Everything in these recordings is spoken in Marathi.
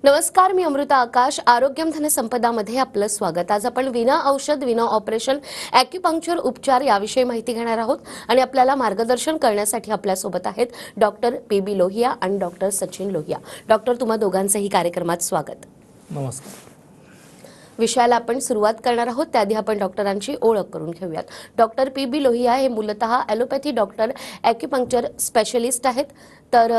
नमस्कार, मी अमृता आकाश. आरोग्यम धनसंपदामध्ये आपलं स्वागत. आज आपण विना औषध विना ऑपरेशन ॲक्युपंक्चर उपचार याविषयी माहिती घेणार आहोत आणि आपल्याला मार्गदर्शन करण्यासाठी आपल्यासोबत आहेत डॉक्टर पी.बी. लोहिया आणि डॉक्टर सचिन लोहिया. डॉक्टर, तुम्हा दोघांचंही कार्यक्रमात स्वागत. नमस्कार. विषयाला आपण सुरुवात करणार आहोत. त्याआधी आपण डॉक्टरांची ओळख करून घेऊयात. Doctor PB. लोहिया हे मूलतः ॲलोपॅथी डॉक्टर, ॲक्युपंक्चर स्पेशलिस्ट आहेत. तर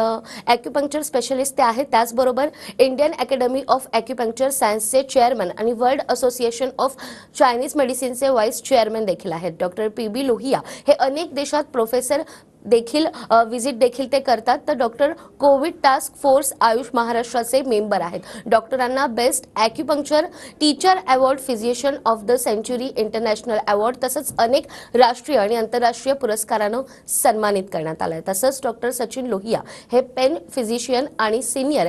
ॲक्युपंक्चर स्पेशलिस्ट ते आहेत. त्याचबरोबर इंडियन अकॅडमी ऑफ ॲक्युपंक्चर सायन्सचे चेअरमन आणि वर्ल्ड असोसिएशन ऑफ चायनीज मेडिसिनचे व्हाईस चेअरमन देखील आहेत. Doctor PB. लोहिया हे अनेक देशात प्रोफेसर देखील विजिट देखील ते करतात. तर doctor covid task force Ayush महाराष्ट्राचे मेंबर आहेत. डॉक्टरांना best acupuncture teacher award, physician of the century international award तसंच अनेक राष्ट्रीय आणि आंतरराष्ट्रीय पुरस्कारानं सन्मानित करण्यात आलं आहे. तसंच डॉक्टर सचिन लोहिया हे पेन फिजिशियन आणि सिनियर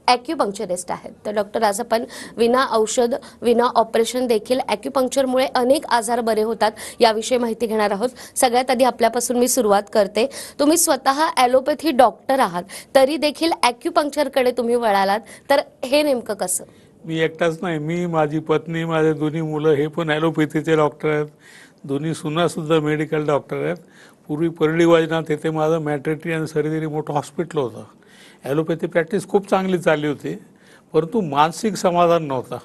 ॲक्युपंक्चरिस्ट आहेत. तर डॉक्टर, आज आपण विना औषध विना ऑपरेशन देखील ॲक्युपंक्चरमुळे अनेक आजार बरे होतात याविषयी माहिती घेणार आहोत. सगळ्यात आधी आपल्यापासून मी सुरुवात करते. तुम्ही स्वतः ॲलोपॅथी डॉक्टर आहात, तरी देखील ॲक्युपंक्चरकडे तुम्ही वळालात, तर हे नेमकं कसं? मी एकटाच नाही, मी, माझी पत्नी, माझे दोन्ही मुलं हे पण ॲलोपॅथीचे डॉक्टर आहेत. दोन्ही सुनासुद्धा मेडिकल डॉक्टर आहेत. पूर्वी परळी वैजनाथ येथे माझं मॅटर्निटी आणि सर्जरी मोठं हॉस्पिटल होतं. ॲलोपॅथी प्रॅक्टिस खूप चांगली चालली होती, परंतु मानसिक समाधान नव्हता.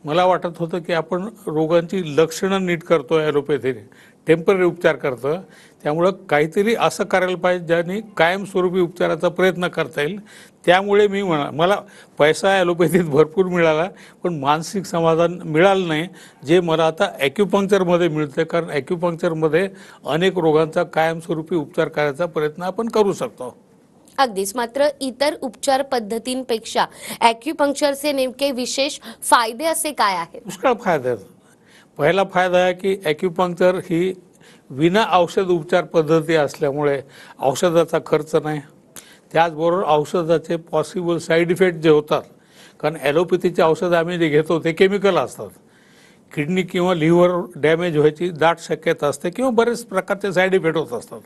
मला वाटत होतं की आपण रोगांची लक्षणं नीट करतो, ॲलोपॅथीने टेम्पररी उपचार करतो, त्यामुळं काहीतरी असं करायला पाहिजे ज्याने कायमस्वरूपी उपचाराचा प्रयत्न करता येईल. त्यामुळे मला पैसा ॲलोपॅथीत भरपूर मिळाला, पण मानसिक समाधान मिळालं नाही, जे मला आता ॲक्युपंक्चरमध्ये मिळतं. कारण ॲक्युपंक्चरमध्ये अनेक रोगांचा कायमस्वरूपी उपचार करायचा प्रयत्न आपण करू शकतो. अगदीच. मात्र इतर उपचार पद्धतींपेक्षा ॲक्युपंक्चरचे नेमके विशेष फायदे असे काय आहेत? पुष्कळ फायदे आहेत. पहिला फायदा आहे की ॲक्युपंक्चर ही विना औषध उपचार पद्धती असल्यामुळे औषधाचा खर्च नाही. त्याचबरोबर औषधाचे पॉसिबल साईड इफेक्ट जे होतात, कारण ॲलोपॅथीचे औषध आम्ही जे घेतो ते केमिकल असतात. किडनी किंवा लिव्हर डॅमेज व्हायची दाट शक्यता असते किंवा बरेच प्रकारचे साईड इफेक्ट होत असतात.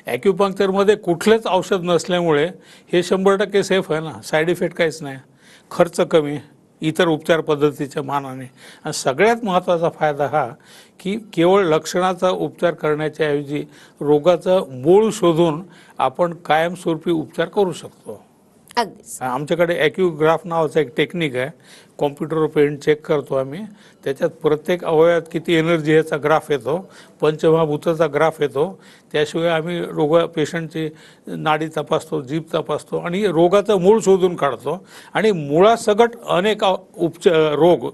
ॲक्युपंक्चरमध्ये कुठलेच औषध नसल्यामुळे हे 100% सेफ आहे ना. साईड इफेक्ट काहीच नाही, खर्च कमी इतर उपचार पद्धतीच्या मानाने. आणि सगळ्यात महत्त्वाचा फायदा हा की केवळ लक्षणाचा उपचार करण्याच्या ऐवजी रोगाचं मूळ शोधून आपण कायमस्वरूपी उपचार करू शकतो. अगदीच. आमच्याकडे ॲक्युग्राफ नावाचं एक टेक्निक आहे. कॉम्प्युटरवर पेन चेक करतो आम्ही, त्याच्यात प्रत्येक अवयवात किती एनर्जी ह्याचा ग्राफ येतो, पंचमहाभूताचा ग्राफ येतो. त्याशिवाय आम्ही पेशंटची नाडी तपासतो, जीभ तपासतो आणि रोगाचं मूळ शोधून काढतो. आणि मुळासकट अनेक रोग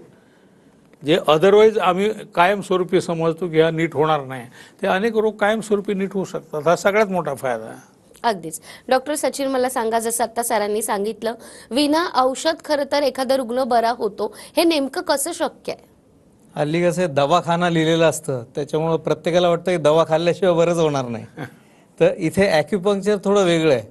जे अदरवाईज आम्ही कायमस्वरूपी समजतो की हा नीट होणार नाही, ते अनेक रोग कायमस्वरूपी नीट होऊ शकतात. हा सगळ्यात मोठा फायदा आहे. अगदीच. डॉक्टर सचिन, मला सांगा, जसं आता सरांनी सांगितलं, विना औषध खरं तर एखादा रुग्ण बरा होतो, हे नेमकं कसं शक्य आहे? हल्ली कसं दवाखाना लिहिलेलं असतं, त्याच्यामुळं प्रत्येकाला वाटतं की दवा खाल्ल्याशिवाय बरंच होणार नाही. तर इथे ॲक्युपंक्चर थोडं वेगळं आहे.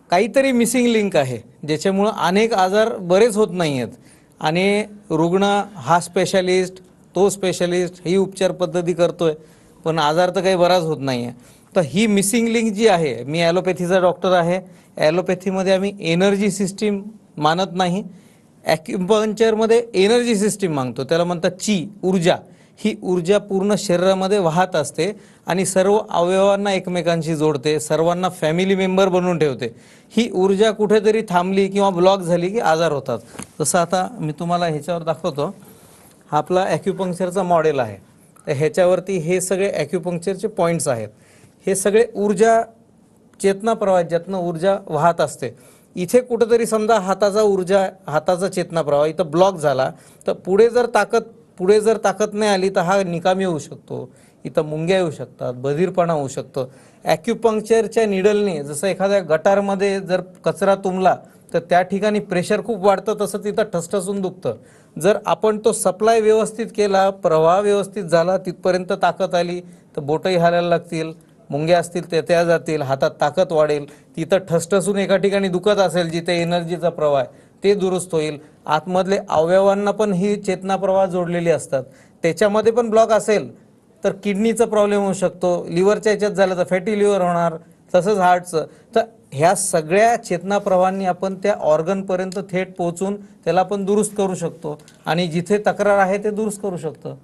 काहीतरी मिसिंग लिंक आहे ज्याच्यामुळं अनेक आजार बरेच होत नाही आहेत. आणि रुग्ण हा स्पेशालिस्ट, तो स्पेशालिस्ट, ही उपचार पद्धती करतोय, पण आजार तर काही बराच होत नाही आहे. तर ही मिसिंग लिंक जी आहे, मी ॲलोपॅथीचा डॉक्टर आहे. ॲलोपॅथीमध्ये आम्ही एनर्जी सिस्टीम मानत नाही, ॲक्युपंक्चरमध्ये एनर्जी सिस्टीम मागतो. त्याला म्हणतात ची, ऊर्जा. ही ऊर्जा पूर्ण शरीरामध्ये वाहत असते आणि सर्व अवयवांना एकमेकांशी जोडते, सर्वांना फॅमिली मेंबर बनवून ठेवते. ही ऊर्जा कुठेतरी थांबली किंवा ब्लॉक झाली की आजार होतात. जसं आता मी तुम्हाला ह्याच्यावर दाखवतो. हा आपला ॲक्युपंक्चरचा मॉडेल आहे. तर ह्याच्यावरती हे सगळे ॲक्युपंक्चरचे पॉईंट्स आहेत. हे सगळे ऊर्जा चेतना प्रवाह, ज्यातनं ऊर्जा वाहत असते. इथे कुठेतरी समजा हाताचा चेतना प्रवाह इथं ब्लॉक झाला, तर पुढे जर ताकद नाही आली तर हा निकामी होऊ शकतो. इथं मुंग्या येऊ शकतात, बधीरपणा होऊ शकतो. ॲक्युपंक्चरच्या निडलने, जसं एखाद्या गटारमध्ये जर कचरा तुंबला तर त्या ठिकाणी प्रेशर खूप वाढतं, तसं तिथं ठसठसून दुखतं. जर आपण तो सप्लाय व्यवस्थित केला, प्रवाह व्यवस्थित झाला, तिथपर्यंत ताकद आली तर बोटही हालायला लागतील, मुंग्या असतील ते त्या जातील, हातात ताकद वाढेल. तिथं ठसठसून एका ठिकाणी दुखत असेल जिथे एनर्जीचा प्रवाह आहे ते दुरुस्त होईल. आतमधले अवयवांना पण ही चेतना प्रवाह जोडलेली असतात. त्याच्यामध्ये पण ब्लॉक असेल तर किडनीचा प्रॉब्लेम होऊ शकतो, लिव्हरच्या ह्याच्यात झालं तर फॅटी लिव्हर होणार, तसंच हार्टचं. तर ह्या सगळ्या चेतना प्रवाहांनी आपण त्या ऑर्गनपर्यंत थेट पोहोचून त्याला आपण दुरुस्त करू शकतो आणि जिथे तक्रार आहे ते दुरुस्त करू शकतो.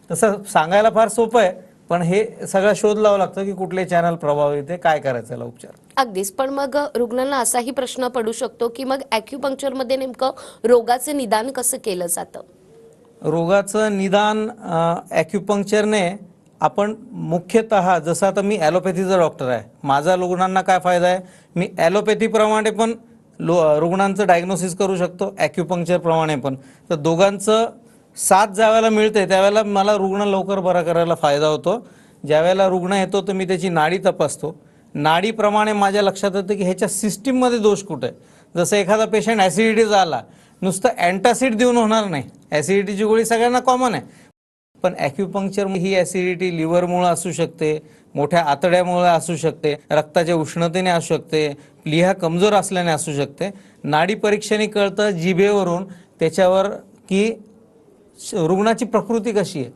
तसं सांगायला फार सोपं आहे, पण हे सगळा शोध लावावं लागतं की कुठले चॅनल प्रभावित आहे, काय करायचं याला उपचार. अगदीच. पण मग रुग्णांना असाही प्रश्न पडू शकतो की मग ॲक्युपंक्चरमध्ये नेमकं रोगाचं निदान कसं केलं जातं? रोगाचं निदान ॲक्युपंक्चरने आपण मुख्यतः, जसं आता मी ॲलोपॅथीचा डॉक्टर आहे, माझा रुग्णांना काय फायदा आहे, मी ॲलोपॅथीप्रमाणे पण रुग्णांचं डायग्नोसिस करू शकतो, ॲक्युपंक्चरप्रमाणे पण. तर दोघांचं साथ ज्यावेळेला मिळते त्यावेळेला मला रुग्ण लवकर बरा करायला फायदा होतो. ज्यावेळेला रुग्ण येतो तर मी त्याची नाडी तपासतो. नाडीप्रमाणे माझ्या लक्षात येतं की ह्याच्या सिस्टीममध्ये दोष कुठे आहे. जसं एखादा पेशंट ॲसिडिटीचा आला, नुसतं अँटासिड देऊन होणार नाही, ॲसिडिटीची गोळी सगळ्यांना कॉमन आहे, पण ॲक्युपंक्चर ही ॲसिडिटी लिव्हरमुळे असू शकते, मोठ्या आतड्यामुळे असू शकते, रक्ताच्या उष्णतेने असू शकते, प्लीहा कमजोर असल्याने असू शकते. नाडी परीक्षेने कळतं जिभेवरून त्याच्यावर की रुग्णाची प्रकृती कशी आहे,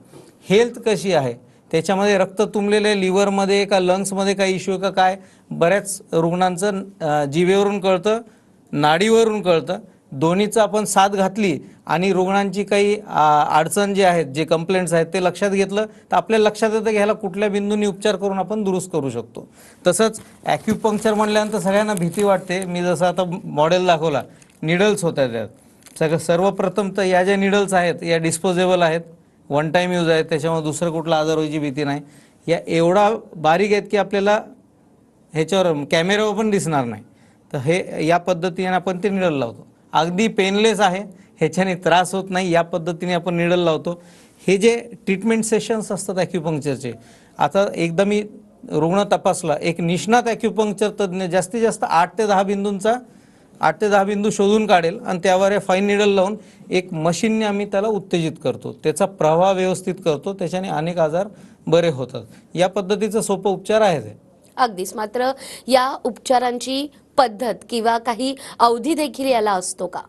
हेल्थ कशी आहे, त्याच्यामध्ये रक्त तुंबलेले लिव्हरमध्ये का लंग्समध्ये काही इश्यू का काय. बऱ्याच रुग्णांचं जिभेवरून कळतं, नाडीवरून कळतं. दोन्हीचं आपण साथ घातली आणि रुग्णांची काही अडचण जे आहेत, जे कंप्लेंट्स आहेत ते लक्षात घेतलं तर आपल्याला लक्षात येतं की ह्याला कुठल्या बिंदूंनी उपचार करून आपण दुरुस्त करू शकतो. तसंच ॲक्युपंक्चर म्हणल्यानंतर सगळ्यांना भीती वाटते. मी जसं आता मॉडेल दाखवला, निडल्स होत्या त्यात. सर्वप्रथम तर या ज्या निडल्स आहेत या डिस्पोजेबल आहेत, वन टाईम यूज आहेत, त्याच्यामुळे दुसरं कुठला आजार व्हायची भीती नाही. या एवढा बारीक आहेत की आपल्याला ह्याच्यावर कॅमेऱ्यावर पण दिसणार नाही. तर हे या पद्धतीने आपण ते निडल लावतो. अगदी पेनलेस आहे, ह्याच्याने त्रास होत नाही, या पद्धतीने आपण निडल लावतो. हे जे ट्रीटमेंट सेशन्स असतात ॲक्युपंक्चरचे, आता एकदा मी रुग्ण तपासला, एक निष्णात ॲक्युपंक्चर तज्ज्ञ जास्तीत जास्त 8 ते 10 बिंदू शोधून काढेल आणि त्यावर हे फाईन निडल लावून एक मशीनने आम्ही त्याला उत्तेजित करतो, त्याचा प्रवाह व्यवस्थित करतो, त्याच्याने अनेक आजार बरे होतात. या पद्धतीचा सोपा उपचार आहे ते. अगदीच. मात्र या उपचारांची पद्धत किंवा काही अवधी देखील याला असतो का?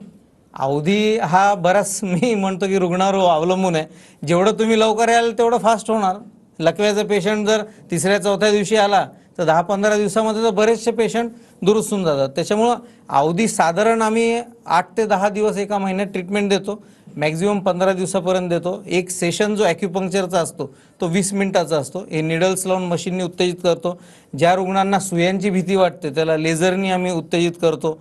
अवधी हा बराच मी म्हणतो की रुग्णावर अवलंबून आहे. जेवढं तुम्ही लवकर याल तेवढं फास्ट होणार. लकव्याचा पेशंट जर 3ऱ्या-4थ्या दिवशी आला तर 10-15 दिवसामध्ये तर बरेचसे पेशंट दुरुस्त होऊन जातात. त्याच्यामुळं अवधी साधारण आम्ही 8 ते 10 दिवस एका महिन्यात ट्रीटमेंट देतो, मॅक्झिमम 15 दिवसापर्यंत देतो. एक सेशन जो ॲक्युपंक्चरचा असतो तो 20 मिनिटाचा असतो. हे निडल्स लावून मशीननी उत्तेजित करतो. ज्या रुग्णांना सुयांची भीती वाटते त्याला लेझरनी आम्ही उत्तेजित करतो.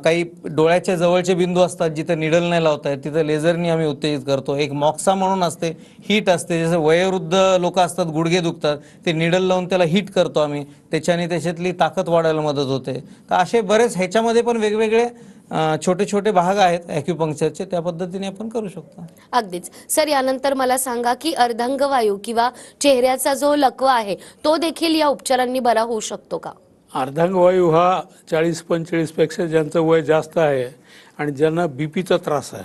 काही डोळ्याच्या जवळचे बिंदू असतात जिथे निडल नाही लावता येत, तिथं लेझरनी आम्ही उत्तेजित करतो. एक मॉक्सा म्हणून असते, हीट असते, जसं वयोवृद्ध लोक असतात, गुडघे दुखतात, ते निडल लावून त्याला हीट करतो आम्ही, त्याच्याने त्याच्यातली ताकद वाढायला मदत होते. तर असे बरेच ह्याच्यामध्ये पण वेगवेगळे छोटे छोटे भाग आहेत ॲक्युपंक्चरचे, त्या पद्धतीने आपण करू शकतो. अगदीच. सर, यानंतर मला सांगा की अर्धांगवायू किंवा चेहऱ्याचा जो लकवा आहे तो देखील या उपचारांनी बरा होऊ शकतो का? अर्धांगवायू हा 40-45 पेक्षा ज्यांचं वय जास्त आहे आणि ज्यांना बीपीचा त्रास आहे,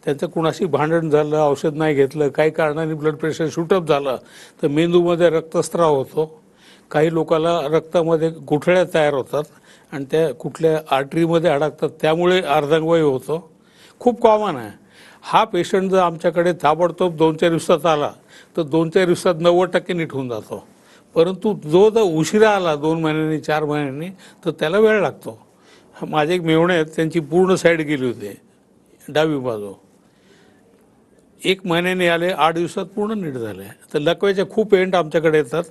त्यांचं कुणाशी भांडण झालं, औषध नाही घेतलं, काही कारणाने ब्लड प्रेशर शूटअप झालं तर मेंदूमध्ये रक्तस्राव होतो. काही लोकांना रक्तामध्ये गुठळ्या तयार होतात आणि त्या कुठल्या आर्टरीमध्ये अडकतात, त्यामुळे अर्धांगवायू होतो. खूप कॉमन आहे. हा पेशंट जर आमच्याकडे ताबडतोब 2-4 दिवसात आला तर 2-4 दिवसात 90% नीट होऊन जातो. परंतु जो जर उशिरा आला 2 महिन्यांनी 4 महिन्यांनी तर त्याला वेळ लागतो. माझे एक मेवणे आहेत, त्यांची पूर्ण साईड गेली होती, डावी बाजू. 1 महिन्याने आले, 8 दिवसात पूर्ण नीट झाले. तर लकव्याचे खूप पेशंट आमच्याकडे येतात.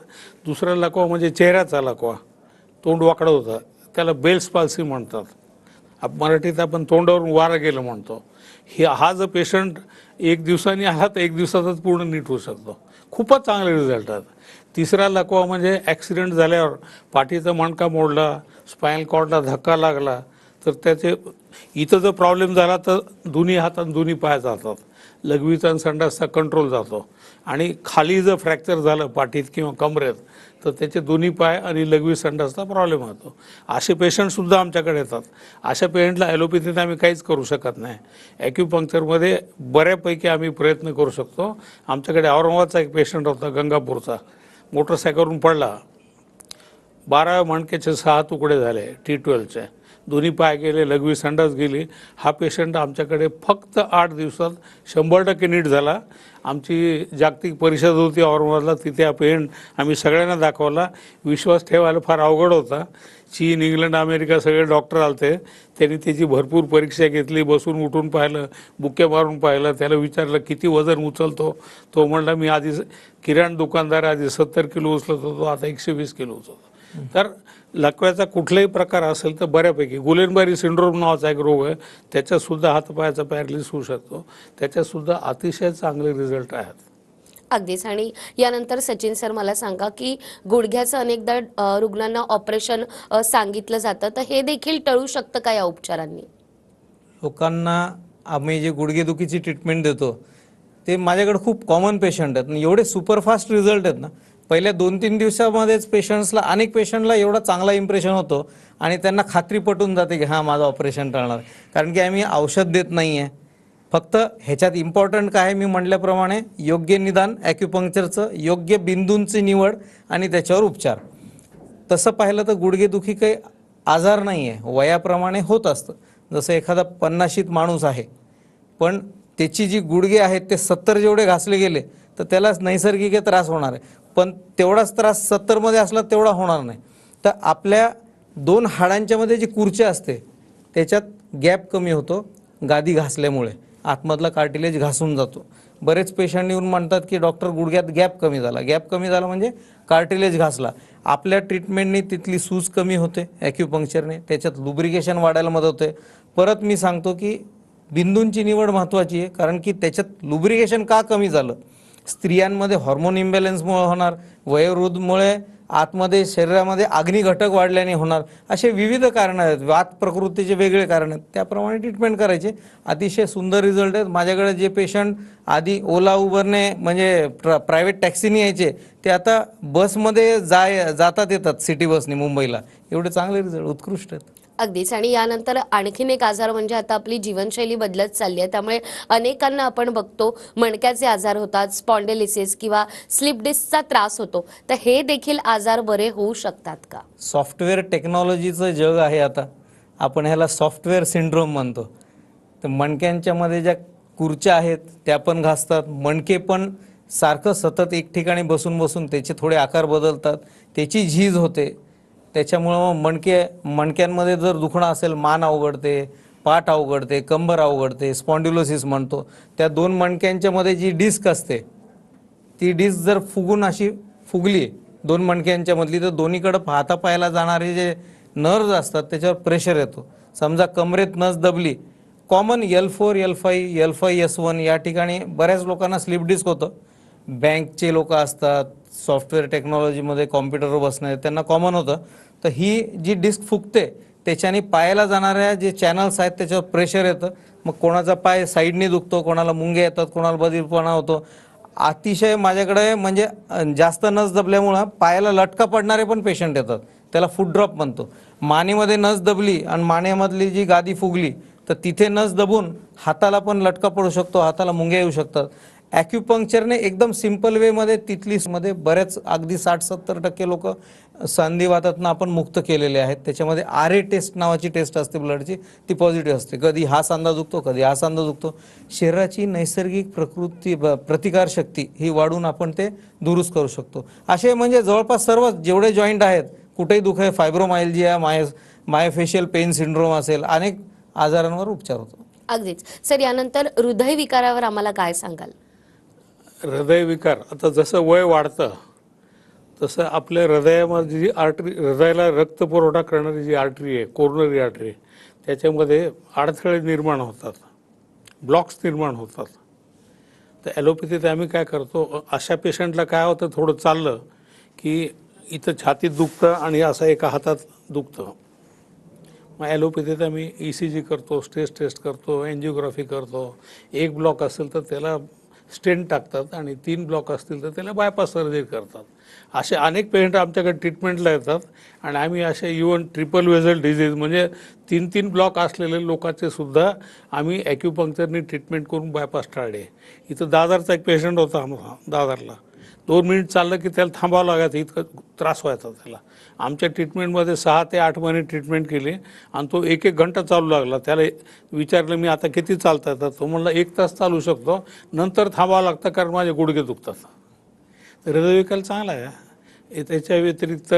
दुसरा लकवा म्हणजे चेहऱ्याचा लकवा, तोंड वाकडं होतं, त्याला बेल्स पाल्सी म्हणतात. मराठीत आपण तोंडावरून वारं गेलं म्हणतो. हा जर पेशंट 1 दिवसाने आला तर 1 दिवसातच पूर्ण नीट होऊ शकतो. खूपच चांगले रिझल्ट आहेत. तिसरा लकवा म्हणजे ॲक्सिडेंट झाल्यावर पाठीचा मणका मोडला, स्पायनल कॉर्डला धक्का लागला तर त्याचे इथं जर प्रॉब्लेम झाला तर दोन्ही हात आणि दोन्ही पाय जातात, लघवीचा आणि संडासचा कंट्रोल जातो. आणि खाली जर फ्रॅक्चर झालं पाठीत किंवा कमरेत तर त्याचे दोन्ही पाय आणि लघवी संडासचा प्रॉब्लेम होतो. असे पेशंटसुद्धा आमच्याकडे येतात. अशा पेशंटला ॲलोपॅथीत आम्ही काहीच करू शकत नाही. ॲक्युपंक्चरमध्ये बऱ्यापैकी आम्ही प्रयत्न करू शकतो. आमच्याकडे औरंगाबादचा एक पेशंट होता, गंगापूरचा, मोटरसायकलवरून पडला, 12 मणक्याचे 6 तुकडे झाले T12चे. दोन्ही पाय गेले, लघवी संडास गेली. हा पेशंट आमच्याकडे फक्त 8 दिवसात 100% नीट झाला. आमची जागतिक परिषद होती औरंगाबादला, तिथे हा पेशंट आम्ही सगळ्यांना दाखवला. विश्वास ठेवायला फार अवघड होता. चीन, इंग्लंड, अमेरिका सगळे डॉक्टर आलते. त्यांनी त्याची भरपूर परीक्षा घेतली, बसून उठून पाहिलं, बुक्के मारून पाहिलं. त्याला विचारलं किती वजन उचलतो. तो म्हणला मी आधी किराणा दुकानदार, आधी 70 किलो उचलत होतो, आता 120 किलो उचलतो. तर लकव्याचा कुठलाही प्रकार असेल तर बऱ्यापैकी गुलेनबरी सिंड्रोम नावाचा एक रोग आहे, त्याच्यातसुद्धा हातापायाचा पॅरालिसिस होऊ शकतो. त्याच्यातसुद्धा अतिशय चांगले रिझल्ट आहेत. अगदीच. आणि यानंतर सचिन सर मला सांगा की गुडघ्याचं अनेकदा रुग्णांना ऑपरेशन सांगितलं जातं, तर हे देखील टळू शकतं का या उपचारांनी? लोकांना आम्ही जे गुडघेदुखीची ट्रीटमेंट देतो ते माझ्याकडे खूप कॉमन पेशंट आहेत. एवढे सुपरफास्ट रिझल्ट आहेत ना, पहिल्या 2-3 दिवसामध्येच पेशंट्सला, अनेक पेशंटला एवढा चांगला इम्प्रेशन होतो आणि त्यांना खात्री पटून जाते की हां माझं ऑपरेशन टळणार. कारण की आम्ही औषध देत नाही आहे. फक्त ह्याच्यात इम्पॉर्टंट काय आहे, मी म्हटल्याप्रमाणे योग्य निदान, ॲक्युपंक्चरचं योग्य बिंदूंची निवड आणि त्याच्यावर उपचार. तसं पाहिलं तर गुडघेदुखी काही आजार नाही आहे, वयाप्रमाणे होत असतं. जसं एखादा 50शीत माणूस आहे, पण त्याची जी गुडघे आहेत ते 70 जेवढे घासले गेले तर त्याला नैसर्गिक त्रास होणार आहे. पण तेवढाच त्रास 70मध्ये असला तेवढा होणार नाही. तर आपल्या 2 हाडांच्यामध्ये जी कुर्ची असते त्याच्यात गॅप कमी होतो गादी घासल्यामुळे, आतमधला कार्टिलेज घासून जातो. बरेच पेशंट येऊन म्हणतात की डॉक्टर गुडघ्यात गॅप कमी झाला. गॅप कमी झाला म्हणजे कार्टिलेज घासला. आपल्या ट्रीटमेंटने तिथली सूज कमी होते ॲक्युपंक्चरने, त्याच्यात लुब्रिकेशन वाढायला मदत होते. परत मी सांगतो की बिंदूंची निवड महत्त्वाची आहे, कारण की त्याच्यात लुब्रिकेशन का कमी झालं, स्त्रियांमध्ये हॉर्मोन इम्बॅलन्समुळे होणार, वयोवृद्धमुळे आतमध्ये शरीरामध्ये अग्नी घटक वाढल्याने होणार, असे विविध कारणं आहेत. वात प्रकृतीचे वेगळे कारण आहेत, त्याप्रमाणे ट्रीटमेंट करायचे. अतिशय सुंदर रिझल्ट आहेत. माझ्याकडे जे पेशंट आधी ओला उबरने म्हणजे प्रायव्हेट टॅक्सीने यायचे, ते आता बसमध्ये जातात येतात सिटी बसने मुंबईला. एवढे चांगले रिझल्ट, उत्कृष्ट आहेत. अगदीच. आणि यानंतर आणखीन एक आजार म्हणजे आता आपली जीवनशैली बदलत चालली आहे, त्यामुळे अनेकांना आपण बघतो मणक्याचे आजार होतात, स्पॉन्डिलिसिस किंवा स्लिप डिस्कचा त्रास होतो. तर हे देखील आजार बरे होऊ शकतात का? सॉफ्टवेअर टेक्नॉलॉजीचं जग आहे आता. आपण ह्याला सॉफ्टवेअर सिंड्रोम म्हणतो. तर मणक्यांच्यामध्ये ज्या कुर्च्या आहेत त्या पण घासतात, मणके पण सारखं सतत एक ठिकाणी बसून बसून त्याचे थोडे आकार बदलतात, त्याची झीज होते. त्याच्यामुळं मणक्यांमध्ये जर दुखणं असेल, मान अवघडते, पाठ अवघडते, कंबर अवघडते, स्पॉन्डिलोसिस म्हणतो. त्या 2 मणक्यांच्या मध्ये जी डिस्क असते ती डिस्क जर फुगून अशी फुगली 2 मणक्यांच्या मधली, तर दोन्हीकडं हातापायाला जाणारे जे नर्व्ज असतात त्याच्यावर प्रेशर येतो. समजा कमरेत नस दबली, common L4, L5, L5, S1 या ठिकाणी बऱ्याच लोकांना स्लिप डिस्क होतं. बँकचे लोक असतात, सॉफ्टवेअर टेक्नॉलॉजीमध्ये कॉम्प्युटरवर बसणारे, त्यांना कॉमन होतं. तर ही जी डिस्क फुगते त्याच्याने पायाला जाणाऱ्या जे चॅनल्स आहेत त्याच्यावर प्रेशर येतं. मग कोणाचा पाय साईडने दुखतो, कोणाला मुंगे येतात, कोणाला बधीरपणा होतो. अतिशय माझ्याकडे म्हणजे जास्त नस दबल्यामुळं पायाला लटका पडणारे पण पेशंट येतात, त्याला फूट ड्रॉप म्हणतो. मानेमध्ये नस दबली आणि मानेमधली जी गादी फुगली तर तिथे नस दबून हाताला पण लटका पडू शकतो, हाताला मुंग्या येऊ शकतात. ॲक्युपंक्चरने एकदम सिम्पल वेमध्ये तिथली मध्ये बऱ्याच अगदी 60-70% लोक संधिवातातनं आपण मुक्त केलेले आहेत. त्याच्यामध्ये RA टेस्ट नावाची टेस्ट असते ब्लडची, ती पॉझिटिव्ह असते. कधी हा सांधा दुखतो, कधी हा सांधा दुखतो. शरीराची नैसर्गिक प्रतिकारशक्ती ही वाढून आपण ते दुरुस्त करू शकतो. असे म्हणजे जवळपास सर्व जेवढे जॉईंट आहेत, कुठेही दुख आहे, फायब्रोमायल्जिया, मायोफेशियल पेन सिंड्रोम असेल, अनेक आजारांवर उपचार होतो. अगदीच. सर, यानंतर हृदयविकारावर आम्हाला काय सांगाल? हृदयविकार, आता जसं वय वाढतं तसं आपल्या हृदयामध्ये जी आर्टरी, हृदयाला रक्त पुरवठा करणारी जी आर्टरी आहे, कोरोनरी आर्टरी, त्याच्यामध्ये अडथळे निर्माण होतात, ब्लॉक्स निर्माण होतात. तर ॲलोपॅथीत आम्ही काय करतो, अशा पेशंटला काय होतं, थोडं चाललं की इथं छातीत दुखतं आणि असं एका हातात दुखतं. मग ॲलोपॅथीत आम्ही ECG करतो, स्ट्रेस टेस्ट करतो, एन्जिओग्राफी करतो. 1 ब्लॉक असेल तर त्याला स्टेंट टाकतात आणि 3 ब्लॉक असतील तर त्याला बायपास सर्जरी करतात. असे अनेक पेशंट आमच्याकडे ट्रीटमेंटला येतात आणि आम्ही असे इवन ट्रिपल वेझल डिझीज म्हणजे 3 ब्लॉक असलेले लोकांचे सुद्धा आम्ही ॲक्युपंक्चरनी ट्रीटमेंट करून बायपास टाळले. इथं दादरचा एक पेशंट होता आम्हाला, दादरला 2 मिनिट चाललं की त्याला थांबावं लागायचं, इतकं त्रास व्हायचा त्याला. आमच्या ट्रीटमेंटमध्ये 6 ते 8 महिने ट्रीटमेंट केली आणि तो 1-1 घंटा चालू लागला. त्याला विचारलं मी, आता किती चालता येतं? तो म्हणला 1 तास चालू शकतो, नंतर थांबावं लागतं कारण माझे गुडघे दुखतात. तर हृदयविकार चांगला आहे. त्याच्या व्यतिरिक्त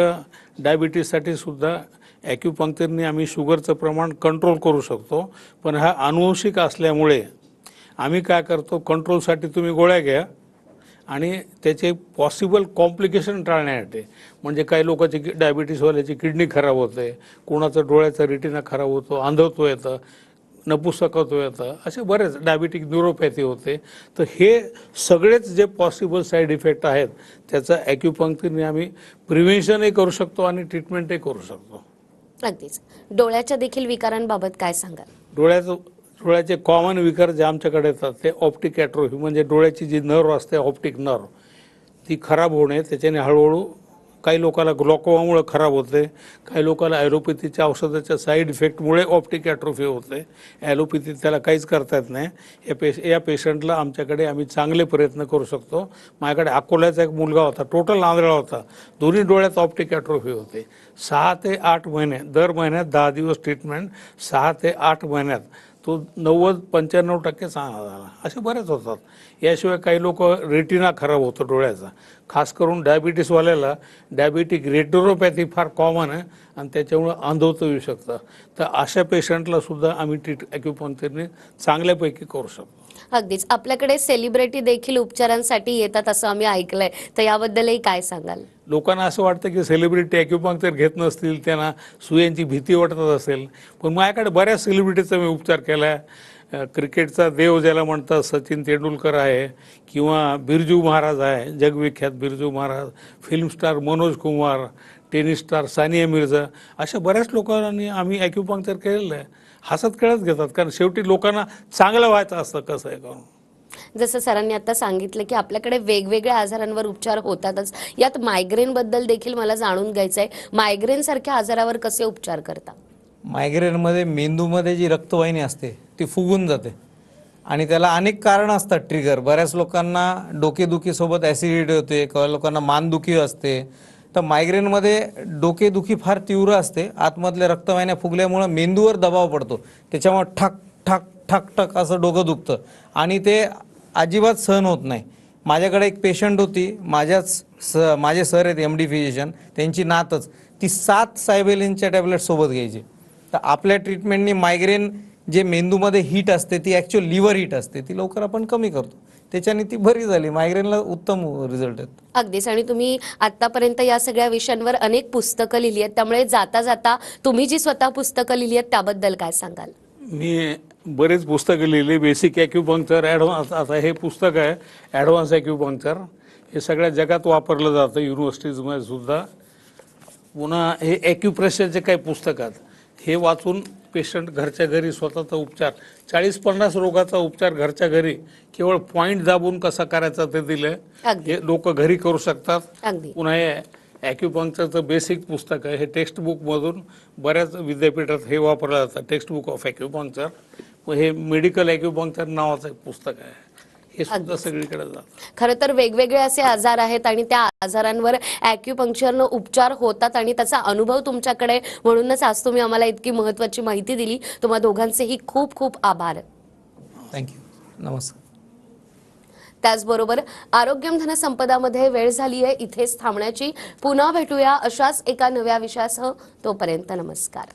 डायबिटीससाठी सुद्धा ॲक्युपंक्चरने आम्ही शुगरचं प्रमाण कंट्रोल करू शकतो. पण हा अनुवंशिक असल्यामुळे आम्ही काय करतो, कंट्रोलसाठी तुम्ही गोळ्या घ्या आणि त्याचे पॉसिबल कॉम्प्लिकेशन टाळण्यासाठी, म्हणजे काही लोकांची डायबिटीसवाल्याची किडनी खराब होते, कोणाचं डोळ्याचा रेटिना खराब होतो, अंधत्व येतं, नपुसकत्व येतं, असे बरेच डायबिटिक न्यूरोपॅथी होते. तर हे सगळेच जे पॉसिबल साईड इफेक्ट आहेत त्याचं ॲक्युपंक्चरने आम्ही प्रिव्हेन्शनही करू शकतो आणि ट्रीटमेंटही करू शकतो. अगदीच. डोळ्याच्या देखील विकारांबाबत काय सांगाल? डोळ्याचे कॉमन विकार जे आमच्याकडे येतात ते ऑप्टिक ॲट्रोफी, म्हणजे डोळ्याची जी नर्व असते ऑप्टिक नर्व ती खराब होणे. त्याच्याने हळूहळू काही लोकांना ग्लॉकोमामुळे खराब होते, काही लोकांना ॲलोपॅथीच्या औषधाच्या साईड इफेक्टमुळे ऑप्टिक ॲट्रोफी होते. ॲलोपॅथी त्याला काहीच करता येत नाही. या पेशंटला आमच्याकडे आम्ही चांगले प्रयत्न करू शकतो. माझ्याकडे अकोल्याचा एक मुलगा होता, टोटल आंधळा होता, दोन्ही डोळ्यात ऑप्टिक ॲट्रोफी होते. 6 ते 8 महिने, दर महिन्यात 10 दिवस ट्रीटमेंट, 6 ते 8 महिन्यात तो 90-95% चांगला झाला. असे बरेच होतात. याशिवाय काही लोक रेटिना खराब होतो डोळ्याचा, खास करून डायबिटीसवाल्याला डायबिटिक रेटिनोपॅथी फार कॉमन आहे आणि त्याच्यामुळं अंधत्व येऊ शकतं. तर अशा पेशंटला सुद्धा आम्ही ॲक्युपंक्चरने चांगल्यापैकी करू शकतो. अगदीच. आपल्याकडे सेलिब्रिटी देखील उपचारांसाठी येतात असं आम्ही ऐकलंय, तर याबद्दलही काय सांगाल? लोकांना असं वाटतं की सेलिब्रिटी ॲक्युपंक्चर घेत नसतील, त्यांना सुयांची भीती वाटत असेल. पण माझ्याकडे बऱ्याच सेलिब्रिटीचा मी उपचार केला आहे. क्रिकेटचा देव ज्याला म्हणतात सचिन तेंडुलकर आहे, किंवा बिरजू महाराज आहे, जगविख्यात Birju Maharaj, film star Manoj Kumar, tennis star Sania Mirza, अशा बऱ्याच लोकांनी आम्ही ॲक्युपंक्चर केलेलं आहे. हसत खेळत घेतात, कारण शेवटी लोकांना चांगलं व्हायचं असतं कसं आहे करून. जसं सरांनी आता सांगितलं की आपल्याकडे वेगवेगळ्या आजारांवर उपचार होतातच, यात मायग्रेन बद्दल देखील मला जाणून घ्यायचं आहे. मायग्रेन सारख्या आजारावर कसे उपचार करता? मायग्रेनमध्ये मेंदूमध्ये जी रक्तवाहिनी असते ती फुगून जाते आणि त्याला अनेक कारणं असतात ट्रिगर. बऱ्याच लोकांना डोकेदुखीसोबत ॲसिडिटी होते, काही लोकांना मानदुखी असते. तर मायग्रेनमध्ये डोकेदुखी फार तीव्र असते, आतमधल्या रक्तवाहिन्या फुगल्यामुळं मेंदूवर दबाव पडतो, त्याच्यामुळे ठक ठक ठक ठक असं डोकं दुखतं आणि ते अजिबात सहन होत नाही. माझ्याकडे एक पेशंट होती, माझे सर आहेत MD फिजिशियन, त्यांची नातच, ती 7 सायबेलिनच्या टॅबलेट सोबत घ्यायची. तर आपल्या ट्रीटमेंटनी मायग्रेन जे मेंदूमध्ये हीट असते ती ॲक्च्युअल लिव्हर हीट असते, ती लवकर आपण कमी करतो, त्याच्याने ती बरी झाली. मायग्रेनला उत्तम रिझल्ट आहेत. अगदीच. आणि तुम्ही आतापर्यंत या सगळ्या विषयांवर अनेक पुस्तकं लिहिली आहेत, त्यामुळे जाता जाता तुम्ही जी स्वतः पुस्तकं लिहिली आहेत त्याबद्दल काय सांगाल? मी बरेच पुस्तकं लिहिली. बेसिक ॲक्युपंक्चर, ॲडव्हान्स, आता हे पुस्तक आहे ॲडव्हान्स ॲक्युपंक्चर, हे सगळ्या जगात वापरलं जातं, युनिव्हर्सिटीजमध्ये सुद्धा. पुन्हा हे ॲक्युप्रेशरचे काही पुस्तक आहेत, हे वाचून पेशंट घरच्या घरी स्वतःचा उपचार, 40-50 रोगाचा उपचार घरच्या घरी केवळ पॉईंट दाबून कसा करायचा ते दिलं. हे लोक घरी करू शकतात. पुन्हा हे ॲक्युपंक्चरचं बेसिक पुस्तक आहे, हे टेक्स्टबुकमधून बऱ्याच विद्यापीठात हे वापरलं जातं, टेक्स्टबुक ऑफ ॲक्युपंक्चर. हे मेडिकल ॲक्युपंक्चर नावाचं एक पुस्तक आहे, हे सुद्धा सगळीकडे जातं. खरं तर वेगवेगळे असे आजार आहेत आणि त्या आजारांवर ॲक्युपंक्चरनं उपचार होतात आणि त्याचा अनुभव तुमच्याकडे, म्हणूनच आज तुम्ही आम्हाला इतकी महत्त्वाची माहिती दिली. तुम्हा दोघांचेही खूप खूप आभार. थँक्यू. नमस्कार. त्याचबरोबर आरोग्यम धनसंपदामध्ये वेळ झाली आहे इथेच थांबण्याची. पुन्हा भेटूया अशाच एका नव्या विषयासह. तोपर्यंत नमस्कार.